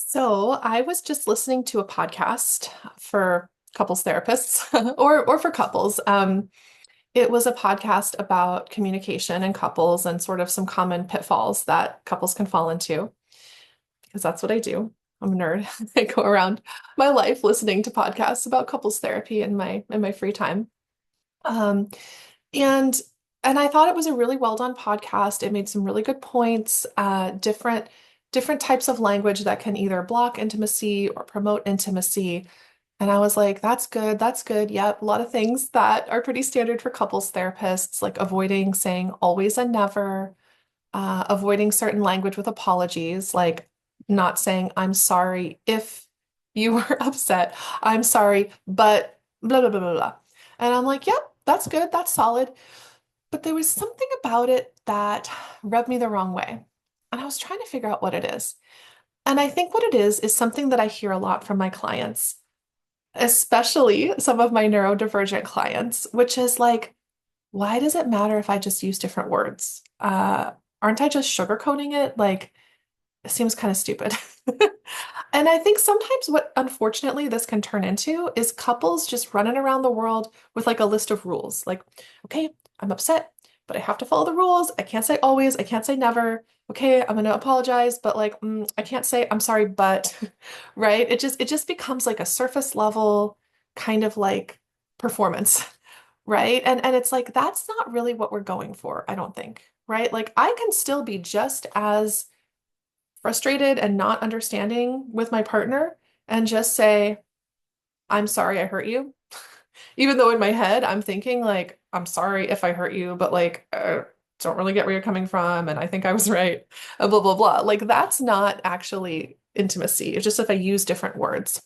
So I was just listening to a podcast for couples therapists or for couples. It was a podcast about communication and couples and sort of some common pitfalls that couples can fall into, because that's what I do. I'm a nerd. I go around my life listening to podcasts about couples therapy in my free time. Um, and and I thought it was a really well done podcast. It made some really good points, different types of language that can either block intimacy or promote intimacy. And I was like, that's good, that's good. Yep, a lot of things that are pretty standard for couples therapists, like avoiding saying always and never, avoiding certain language with apologies, like not saying I'm sorry if you were upset. I'm sorry, but blah blah blah blah blah. And I'm like, yep, that's good, that's solid. But there was something about it that rubbed me the wrong way. And I was trying to figure out what it is. And I think what it is something that I hear a lot from my clients, especially some of my neurodivergent clients, which is like, why does it matter if I just use different words? Aren't I just sugarcoating it? Like, it seems kind of stupid. And I think sometimes what unfortunately this can turn into is couples just running around the world with like a list of rules. Like, okay, I'm upset, but I have to follow the rules. I can't say always, I can't say never. Okay, I'm gonna apologize, but like I can't say I'm sorry, but right? It just becomes like a surface level kind of like performance, right? And it's like that's not really what we're going for, I don't think, right? Like I can still be just as frustrated and not understanding with my partner and just say, I'm sorry I hurt you. Even though in my head I'm thinking like, I'm sorry if I hurt you, but like, don't really get where you're coming from. And I think I was right. Blah, blah, blah. Like that's not actually intimacy. It's just if I use different words.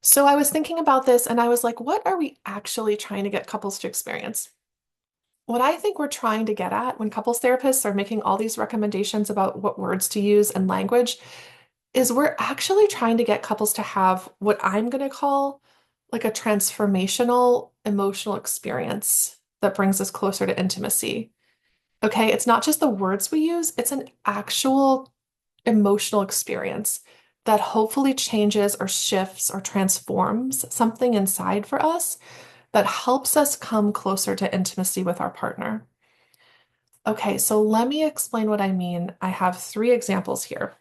So I was thinking about this and I was like, what are we actually trying to get couples to experience? What I think we're trying to get at when couples therapists are making all these recommendations about what words to use and language is we're actually trying to get couples to have what I'm going to call like a transformational emotional experience that brings us closer to intimacy. Okay, it's not just the words we use, it's an actual emotional experience that hopefully changes or shifts or transforms something inside for us that helps us come closer to intimacy with our partner. Okay, so let me explain what I mean. I have three examples here.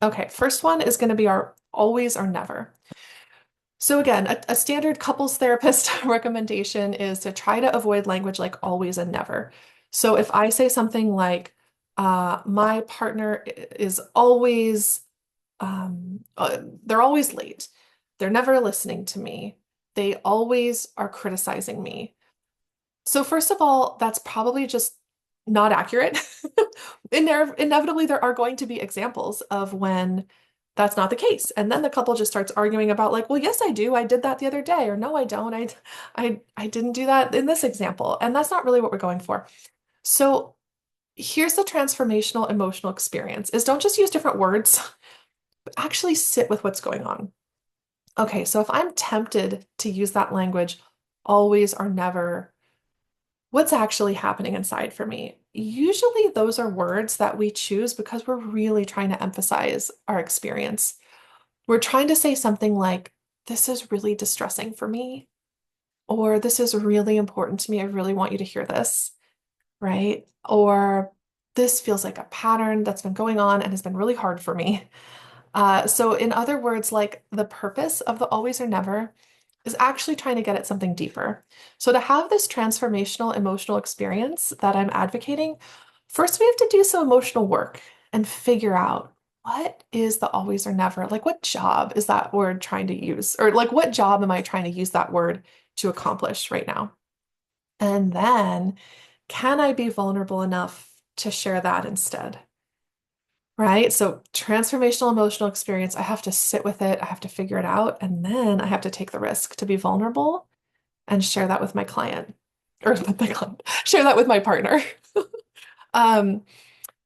Okay, first one is going to be our always or never. So again, a standard couples therapist recommendation is to try to avoid language like always and never. So if I say something like, my partner is always, they're always late. They're never listening to me. They always are criticizing me. So first of all, that's probably just not accurate. Inevitably, there are going to be examples of when that's not the case. And then the couple just starts arguing about like, well, yes, I do. I did that the other day, or no, I don't. I didn't do that in this example. And that's not really what we're going for. So here's the transformational emotional experience is don't just use different words, but actually sit with what's going on. Okay, so if I'm tempted to use that language, always or never, what's actually happening inside for me? Usually, those are words that we choose because we're really trying to emphasize our experience. We're trying to say something like, this is really distressing for me, or this is really important to me. I really want you to hear this, right? Or this feels like a pattern that's been going on and has been really hard for me. So, in other words, like the purpose of the always or never is actually trying to get at something deeper. So, to have this transformational emotional experience that I'm advocating, first we have to do some emotional work and figure out what is the always or never? Like, what job is that word trying to use? Or, like, what job am I trying to use that word to accomplish right now? And then, can I be vulnerable enough to share that instead? Right? So, transformational emotional experience, I have to sit with it, I have to figure it out, and then I have to take the risk to be vulnerable and share that with my client or with my client, share that with my partner. Um,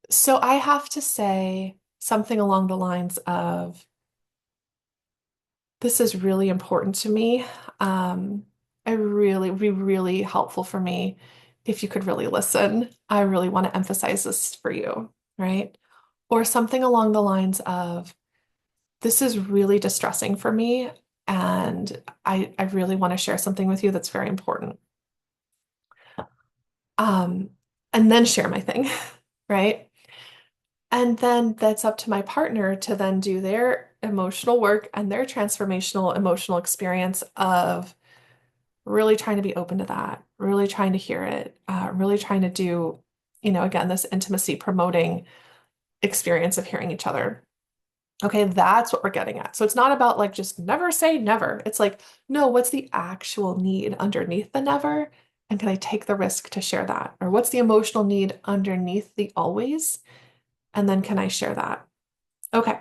so I have to say something along the lines of, this is really important to me. I really, would be really helpful for me if you could really listen. I really want to emphasize this for you, right? Or something along the lines of, this is really distressing for me, and I really want to share something with you that's very important. Um, and then share my thing, right? And then that's up to my partner to then do their emotional work and their transformational emotional experience of really trying to be open to that, really trying to hear it, really trying to do, again, this intimacy promoting experience of hearing each other. Okay, that's what we're getting at. So it's not about like just never say never. It's like, no, what's the actual need underneath the never? And can I take the risk to share that? Or what's the emotional need underneath the always? And then can I share that? Okay.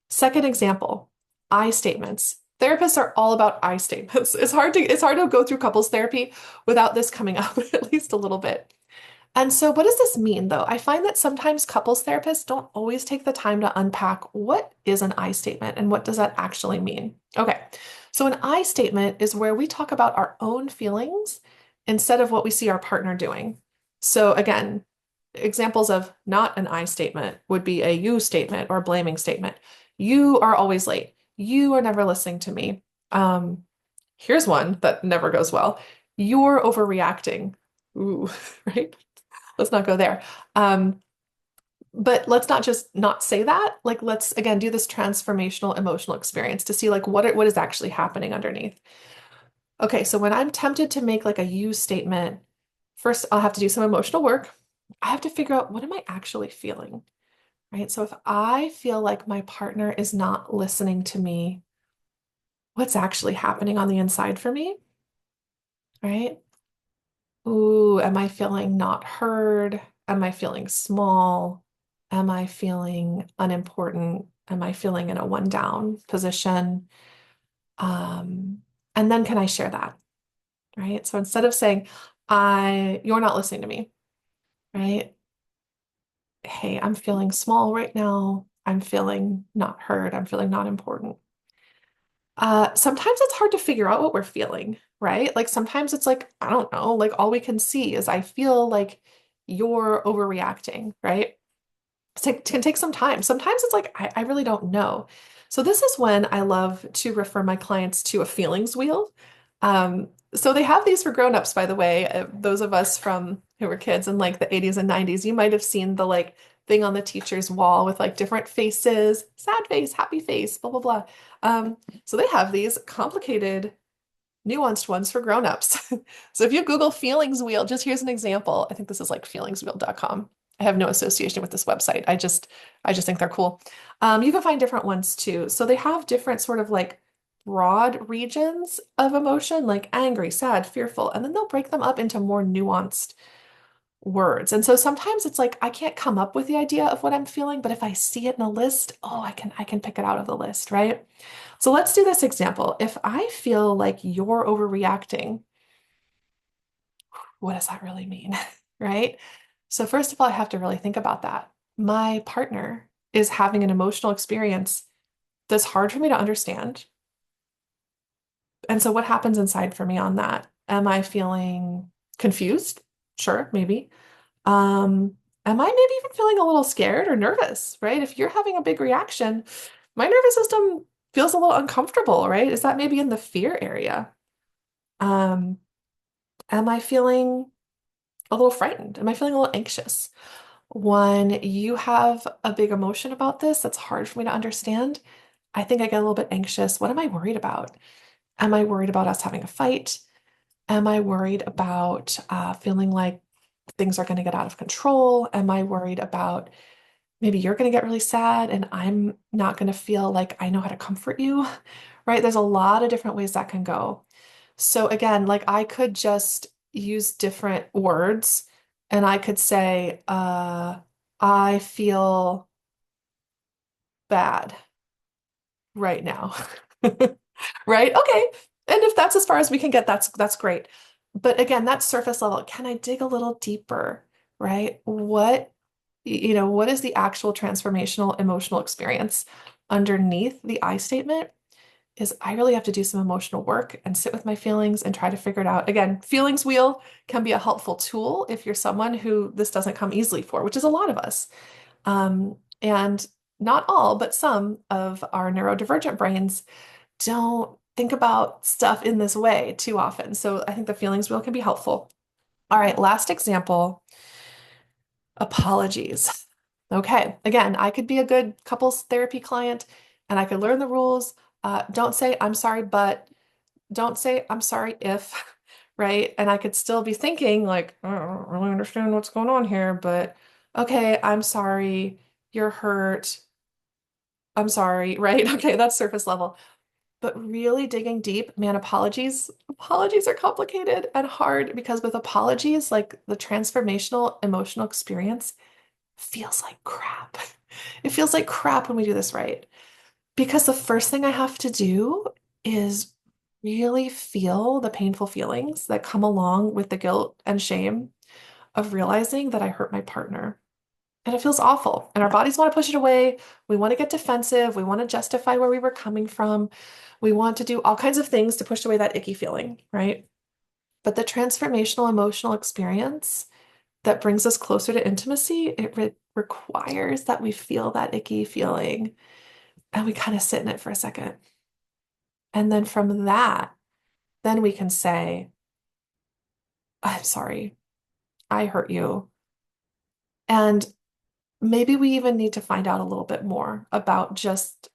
Second example, I statements. Therapists are all about I statements. It's hard to go through couples therapy without this coming up at least a little bit. And so, what does this mean, though? I find that sometimes couples therapists don't always take the time to unpack what is an I statement and what does that actually mean. Okay, so an I statement is where we talk about our own feelings instead of what we see our partner doing. So, again, examples of not an I statement would be a you statement or a blaming statement. You are always late. You are never listening to me. Um, Here's one that never goes well. You're overreacting. Ooh, right? Let's not go there. Um, but let's not just not say that. Like, let's again do this transformational emotional experience to see like what is actually happening underneath. Okay, so when I'm tempted to make like a you statement, first I'll have to do some emotional work. I have to figure out what am I actually feeling, right? So if I feel like my partner is not listening to me, what's actually happening on the inside for me, right? Ooh, am I feeling not heard? Am I feeling small? Am I feeling unimportant? Am I feeling in a one down position? Um, and then can I share that, right? So instead of saying, you're not listening to me, right? Hey, I'm feeling small right now. I'm feeling not heard. I'm feeling not important. Sometimes it's hard to figure out what we're feeling, right? Like sometimes it's like, I don't know, like all we can see is I feel like you're overreacting, right? It can take some time. Sometimes it's like, I really don't know. So this is when I love to refer my clients to a feelings wheel. So they have these for grown-ups, by the way. Those of us from who were kids in like the 80s and 90s, you might have seen the like thing on the teacher's wall with like different faces, sad face, happy face, blah, blah, blah. So they have these complicated nuanced ones for grown-ups. So if you Google feelings wheel, just here's an example. I think this is like feelingswheel.com. I have no association with this website. I just think they're cool. You can find different ones too. So they have different sort of like broad regions of emotion, like angry, sad, fearful, and then they'll break them up into more nuanced words. And so sometimes it's like I can't come up with the idea of what I'm feeling, but if I see it in a list, oh, I can pick it out of the list, right? So let's do this example. If I feel like you're overreacting, what does that really mean? Right? So first of all, I have to really think about that. My partner is having an emotional experience that's hard for me to understand. And so what happens inside for me on that? Am I feeling confused? Sure, maybe. Am I maybe even feeling a little scared or nervous, right? If you're having a big reaction, my nervous system feels a little uncomfortable, right? Is that maybe in the fear area? Um, am I feeling a little frightened? Am I feeling a little anxious? When you have a big emotion about this, that's hard for me to understand. I think I get a little bit anxious. What am I worried about? Am I worried about us having a fight? Am I worried about feeling like things are going to get out of control? Am I worried about maybe you're going to get really sad and I'm not going to feel like I know how to comfort you, right? There's a lot of different ways that can go. So again, like I could just use different words and I could say, I feel bad right now. Right? Okay. And if that's as far as we can get, that's great. But again, that's surface level. Can I dig a little deeper, right? What is the actual transformational emotional experience underneath the I statement? Is I really have to do some emotional work and sit with my feelings and try to figure it out. Again, feelings wheel can be a helpful tool if you're someone who this doesn't come easily for, which is a lot of us. And not all, but some of our neurodivergent brains don't think about stuff in this way too often. So I think the feelings wheel can be helpful. All right, last example, apologies. Okay, again, I could be a good couples therapy client and I could learn the rules. Don't say I'm sorry, but don't say I'm sorry if, right? And I could still be thinking like, I don't really understand what's going on here, but okay, I'm sorry, you're hurt. I'm sorry, right? Okay, that's surface level. But really digging deep, man, apologies are complicated and hard because with apologies, like the transformational emotional experience feels like crap. It feels like crap when we do this right. Because the first thing I have to do is really feel the painful feelings that come along with the guilt and shame of realizing that I hurt my partner. And it feels awful. And our bodies want to push it away. We want to get defensive. We want to justify where we were coming from. We want to do all kinds of things to push away that icky feeling, right? But the transformational emotional experience that brings us closer to intimacy, it requires that we feel that icky feeling and we kind of sit in it for a second. And then from that, then we can say, I'm sorry, I hurt you. And maybe we even need to find out a little bit more about just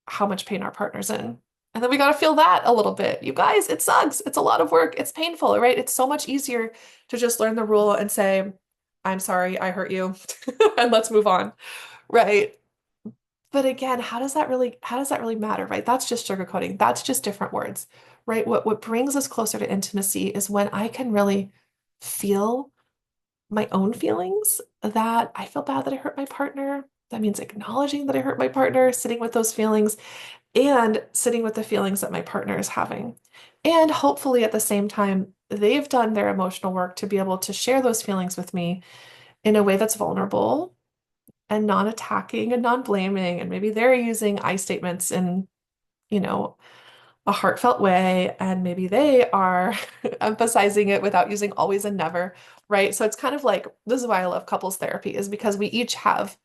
how much pain our partner's in. And then we got to feel that a little bit. You guys, it sucks. It's a lot of work. It's painful, right? It's so much easier to just learn the rule and say, I'm sorry, I hurt you, and let's move on, right? But again, how does that really matter, right? That's just sugarcoating. That's just different words, right? What brings us closer to intimacy is when I can really feel my own feelings that I feel bad that I hurt my partner. That means acknowledging that I hurt my partner, sitting with those feelings, and sitting with the feelings that my partner is having. And hopefully at the same time, they've done their emotional work to be able to share those feelings with me in a way that's vulnerable and non-attacking and non-blaming. And maybe they're using I statements in, you know, a heartfelt way, and maybe they are emphasizing it without using always and never, right? So it's kind of like this is why I love couples therapy is because we each have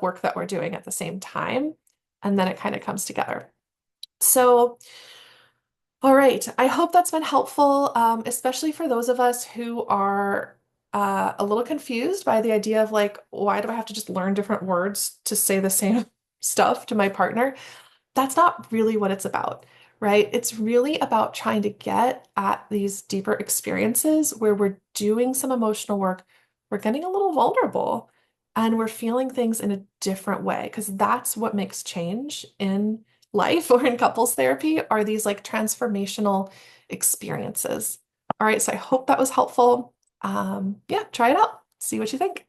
work that we're doing at the same time, and then it kind of comes together. So, all right, I hope that's been helpful, especially for those of us who are a little confused by the idea of like, why do I have to just learn different words to say the same stuff to my partner? That's not really what it's about, right? It's really about trying to get at these deeper experiences where we're doing some emotional work, we're getting a little vulnerable, and we're feeling things in a different way, because that's what makes change in life or in couples therapy are these like transformational experiences. All right, so I hope that was helpful. Yeah, try it out. See what you think.